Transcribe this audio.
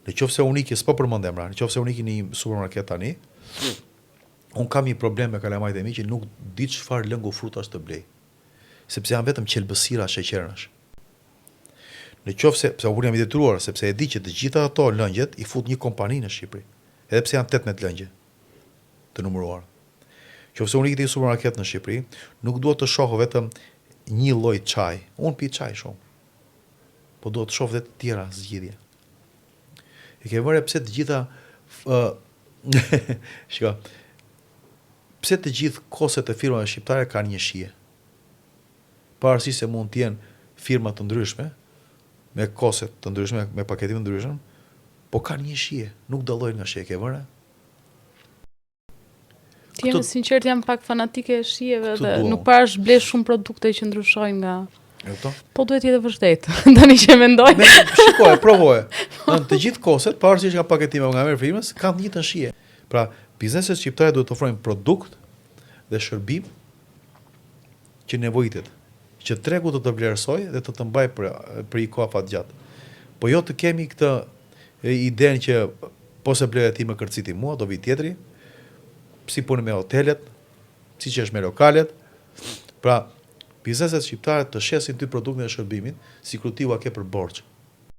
Në qoftë se unë iki, s'po përmend emra, në qoftë se unë iki në një supermarket tani, unë kam një problem me kalamajt e mi që nuk di çfarë lëngu frutash të blej. Sepse janë vetëm qelbësira sheqernash. Në qoftë se, pse unë jam i detyruar, sepse e di që të gjitha ato lëngjet i fut një kompani në Shqipëri. Edhe pse janë 18 lëngje të numëruara. Qoftë unë ikiti në supermarket në Shqipëri, nuk duhet të shoh vetëm një lloj çaj. Unë pi çaj shumë. Po duhet të shoh edhe të tjera zgjidhje. E ke vënë pse të gjitha shiko. Pse të gjithë koset e firmave shqiptare kanë një shije? Pavarësisht se mund të jenë firma të ndryshme, me koset të ndryshme, me paketim të ndryshëm, po kanë një shije, nuk dallojnë nga shije, ke vënë? Ti jam sinqert, jam pak fanatike e shijeve dhe nuk parash blesh shumë produkte që ndryshojnë nga. Po duhet jetë vërtet. Tani që mendoj. Shikoje, provoje. Në të gjithë koset, pavarësisht nga paketime nga merr firmës, kanë të njëjtën shije. Pra, bizneset shqiptare duhet të ofrojnë produkt dhe shërbim që nevojitet, që tregu të vlerësojë dhe të mbajë për një kohë afatgjatë. Po jo të kemi këtë idenë që po se bleja ti më kërciti mua, do vi tjetri, si punë me hotelet, si që është me lokalet. Pra, bizneset shqiptare të shesin ty produktin e shërbimin, si kur ti ua ke për borxh.